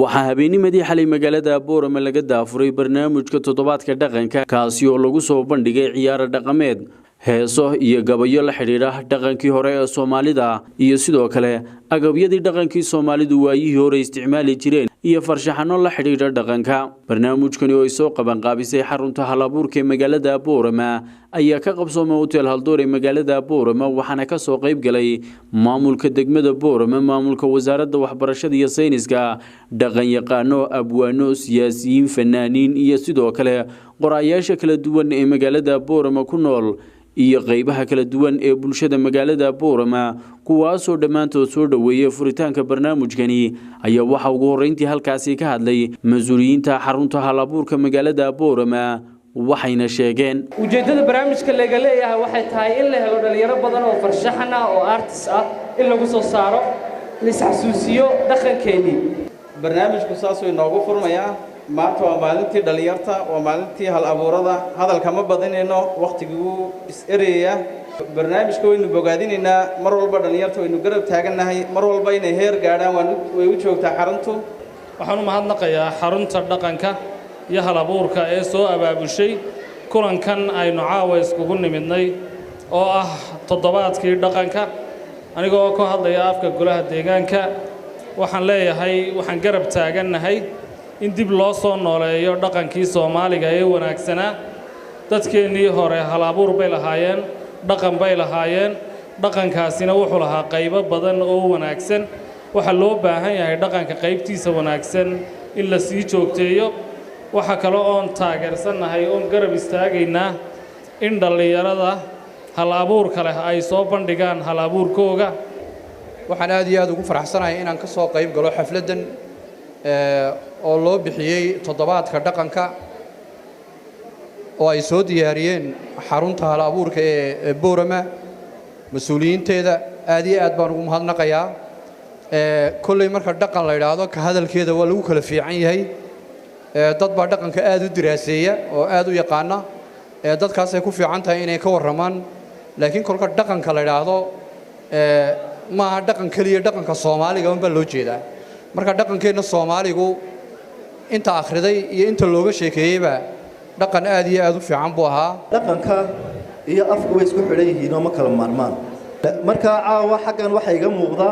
waxaa habeennimadii xalay magaalada Boorama laga daafuray barnaamijka toddobaadka dhaqanka kaasi oo lagu soo bandhigay ciyaar dhaqameed heeso iyo gabayo la xiriira dhaqankii hore ee Soomaalida iyo sidoo kale agabyadii dhaqankii Soomaalidu waayihii hore isticmaali jireen iyo farshaxano la xiriira dhaqanka barnaamijkani oo soo qaban qaabisay xarunta halabuurka ee magaalada Boorama ayaa ka qabsoomay hotel Haldoor ee magaalada Boorama waxaana ka soo qayb galay maamulka degmada Boorama maamulka wasaaradda waxbarashada iyo sayniska dhaqan yaqaano abwaano siyaasiyiin fanaaniin iyo sidoo kale qorayaasha kala duwan ee magaalada Boorama ku nool iyo qaybaha kala duwan ee bulshada magaalada Boorama kuwaasoo dhamaantood soo dhaweeyay furitaanka barnaamijkani ayaa waxa ugu horeyntii halkaasi ka hadlay mas'uuliyiinta xarunta halabuurka magaalada Boorama waxayna sheegeen ujeedada barnaamijka laga leeyahay waxay tahay in la helo dhalinyaro badan oo farshaxan ah oo artist ah in lagu soo saaro lisxasuusiyo dhaqankeeni barnaamijku saasoo inoogu furmaya maanta waa maalintii dhalinyarta waa maalintii hal abuurada hadalka ma badinayno waqtigu is ereeya barnaamijka waynu bogaadinaynaa mar walba dhalinyarta waynu garab taaganahay mar walba inay heer gaadhaan way u joogtaa xaruntu waxaan u mahadnaqayaa xarunta dhaqanka iyo hal abuurka ee soo abaabushay kulankan aynu caawa iskugu nimidnay oo ah toddobaadkii dhaqanka anigoo ka hadlaya afka golaha deegaanka waxaan leeyahay waxaan garab taaganahay in dib loo soo nooleeyo dhaqankii Soomaaliga ee wanaagsanaa dadkeenii hore hal abuur bay lahaayeen dhaqan bay lahaayeen dhaqankaasina wuxuu lahaa qaybo badan oo wanaagsan waxa loo baahan yahay dhaqanka qaybtiisa wanaagsan in la sii joogteeyo waxa kale oo taageersanahay oo garab istaagaynaa in dhalinyarada hal abuurka leh ay soo bandhigaan hal abuurkooga waxaan aad iyo aad ugu faraxsanahay inaan ka soo qayb galo xafladan oo loo bixiyay toddobaadka dhaqanka oo ay soo diyaariyeen xarunta hal abuurka ee Boorama mas'uuliyiinteeda aad iyo aad baan ugu mahadnaqayaa kullay marka dhaqan la yiraahdo ka hadalkeeda waa lagu kala fiican yahay dad baa dhaqanka aad u diraaseeya oo aad u yaqaana dadkaas ay ku fiican tahay inay ka waramaan laakiin kolka dhaqanka la yiraahdo ma aha dhaqan kaliya dhaqanka Soomaaliga un baa loo jeedaa marka dhaqankeena Soomaaligu inta akhriday iyo inta looga sheekeeyayba dhaqan aad iyo aad u fiican buu ahaa dhaqanka iyo afku way isku xidhan yihiin oo ma kala maarmaan marka caawa xaqan waxa iga muuqda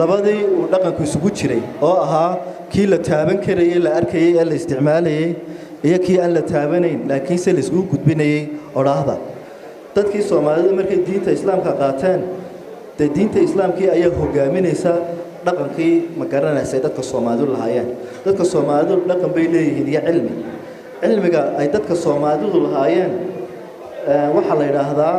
labadii uu dhaqanku isugu jiray oo ahaa kii la taaban karayay la arkayay ee la isticmaalayay iyo kii aan la taabanayn laakiin se la isku gudbinayay oraahda dadkii Soomaalida markay diinta Islaamka qaateen diinta Islaamkii ayaa hogaaminaysa dhaqankii ma garanaysay dadka Soomaalidu lahaayeen dadka Soomaalidu dhaqan bay leeyihiin iyo cilmiga ay dadka Soomaalidu lahaayeen waxa la yiraahdaa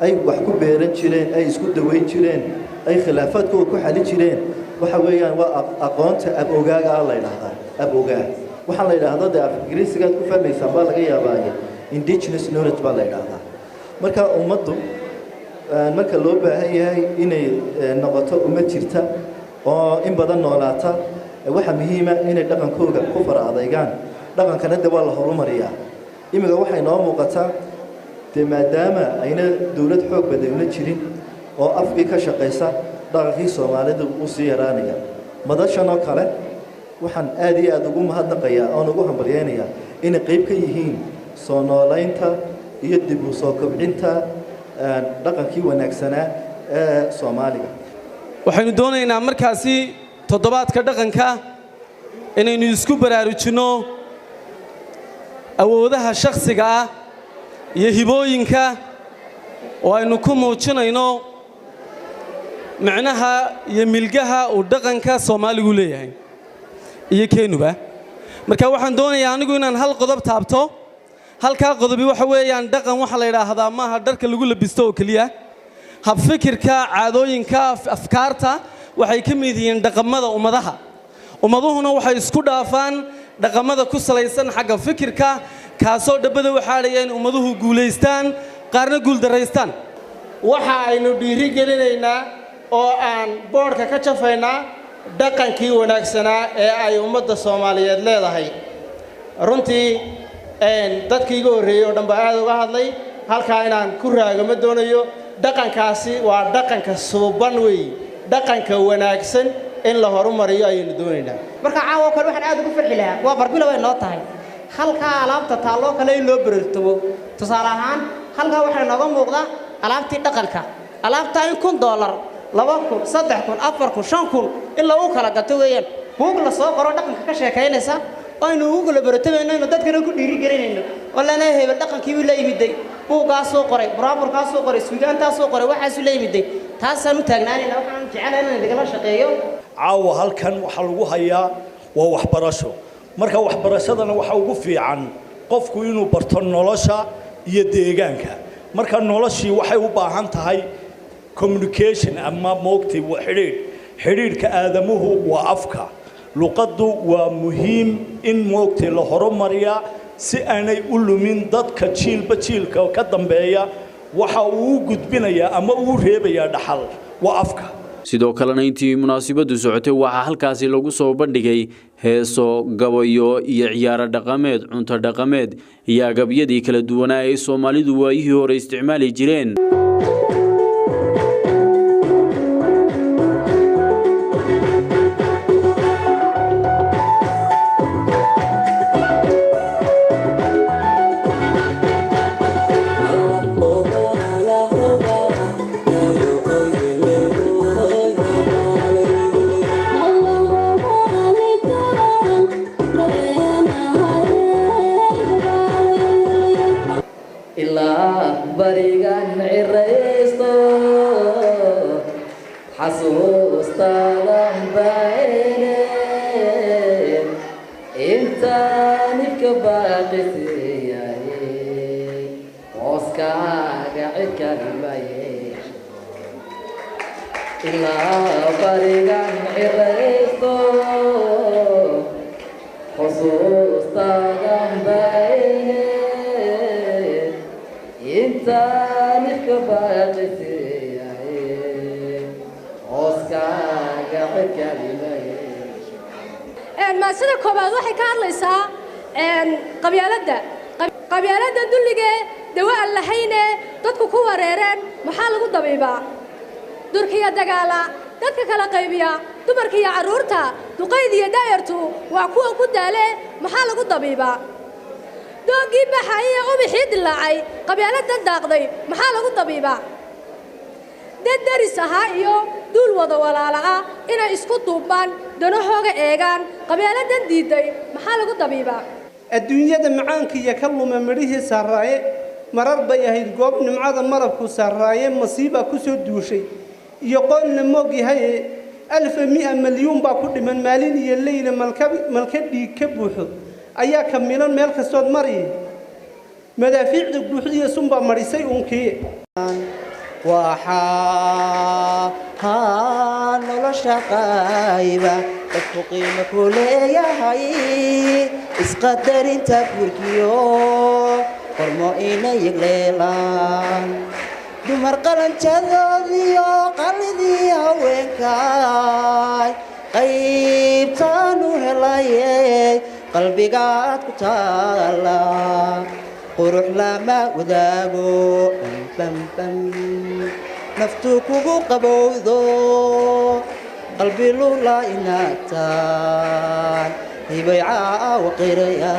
ay wax ku beeran jireen ay isku daweyn jireen ay khilaafadkooda ku xalin jireen waxa weeyaan waa aqoonta abogaaga la yiraahdaa abogaa waxa la yiraahdaa Ingiriisiga ku fahmaysan baa laga yaabaa indigenous knowledge baa la yiraahdaa marka ummaddu marka loo baahan yahay inay noqoto ummad jirta oo in badan noolaata waxa muhiim ah inay dhaqankooda ku faraadaygaan dhaqankana waa la horumariyaa imiga waxay noo muuqataa maadaama ayna dawlad xoog badan jirin oo afkii ka shaqeysa dhaqankii Soomaalidu uu sii yaraanaya madashan oo kale waxaan aad iyo aad ugu mahadnaqayaa oo ugu hambalyeynaya in qayb ka yihiin soo noolaynta iyo dib u soo kobcinta dhaqankii wanaagsanaa ee Soomaaliga waxaynu doonaynaa markaasi toddobaadka dhaqanka inaynu isku baraarujino awoodaha shakhsiga ah iyo hibooyinka oo aynu ku muujinayno macnaha iyo milgaha uu dhaqanka Soomaaligu leeyahay iyo keenuba marka waxaan doonayaa anigu inaan hal qodob taabto halka qodobi waxa weeyaan dhaqan waxa la yiraahdaa maaha dharka lagu labisto oo kaliya hab fikirka caadooyinka afkaarta waxay ka mid yihiin dhaqamada ummadaha ummaduhuna waxay isku dhaafaan dhaqamada ku salaysan xagga fikirka kaasoo dhabada waxa dhayeen ummaduhu guuleystaan qaarna guul dareystaan waxa aynu dhiiri gelinaynaa oo aan boorka ka jafaynaa dhaqankii wanaagsanaa ee ay ummadda Soomaaliyeed leedahay runtii dadkii iga horreeyay oo dhan baa aad uga hadlay halkaa inaan ku raagama doonayo dhaqankaasi waa dhaqanka suuban weeye dhaqanka wanaagsan in la horumariyo ayaynu doonaynaa marka caawa kale waxaan aad ugu farxi lahaa waa barbilo way noo tahay halkaa alaabta taalloo kale in loo barartamo tusaale ahaan halkaa waxaa nooga muuqda alaabtii dhaqanka alaabtaa in $1 2,000 3,000 4,000 5,000 in lagu kala gato weeyaan buug la soo qoro dhaqanka ka sheekaynaysa oo aynu ugu kala baratamayno inuu dadkana ku dhiirigelinayno oo lana hebel dhaqankii uu la yimiday buugaas soo qoray buraaburkaas soo qoray suugaantaas soo qoray waxaas uu la yimiday taasaan u taagnaanayna waxaan jecelahay inaan idinla shaqeeyo caawa halkan waxa lagu hayaa waa waxbarasho marka waxbarashadana waxa ugu fiican qofku inuu barto nolosha iyo deegaanka marka noloshii waxay u baahan tahay communication ama moogtay xiriirka aadamuhu waa afka luqaddu waa muhiim in moogtay la horumariyaa si aanay u lumin dadka jiilka ka dambeeya waxa uu gudbinayaa ama uu reebayaa dhaxal waa afka sidoo kalena intii munaasabadu socotay waxaa halkaasi lagu soo bandhigay heeso gabayo iyo ciyaaro dhaqameed cunto dhaqameed iyo agabyadii kala duwanaa ee Soomaalidu waayihii hore isticmaali jireen barigan ciraysto xasuustaadan baayne intaanidka baaqisiyaye hooskaaga cidkalimaye ilaa barigan ciraysto xasuustaadan baayne إنسانك باقسياي أوسكاغا كلمة ما سيدا كوباد waxay ka hadlaysaa qabyaalada dulliga dawaa lahayne dadku ku wareereen maxaa lagu dabiibaa durkiya dagaala dadka kala qaybiya dumarka iyo caruurta duqeyd iyo daayartu waa kuwa ku daale maxaa lagu dabiibaa doogii baxay oo bixid laacay qabyaalada daaqday maxaa lagu dabiibaa dadarisaha iyo dul wada walaalaha inay isku duubaan danahooga eegaan qabyaaladan diiday maxaa lagu dabiibaa adduunyada macaanka iyo kalluuma midhihii saraaye marar bay ahayd goob nimcada marabku saraaye masiiba ku soo duushay iyo qoonna moog yahay 100 milyan baa ku dhiman maalin iyo leyla malka dhiig ka buuxo ayaa ka milan meel kastood mari madaafiicda buuxdiya sunba marisay unkii waxa nolosha qayba dadku qiimo ku leeyahay isqadarinta gurkiyo qormo inay yegleelaan dumar qalanjadoodiyo qalidii haweenkaay qaybtaanu helaye qalbigaad ku taala qurux lama wadaago naftu kugu qabowdo qalbi lula inaagtaan hibaycaa waqiraya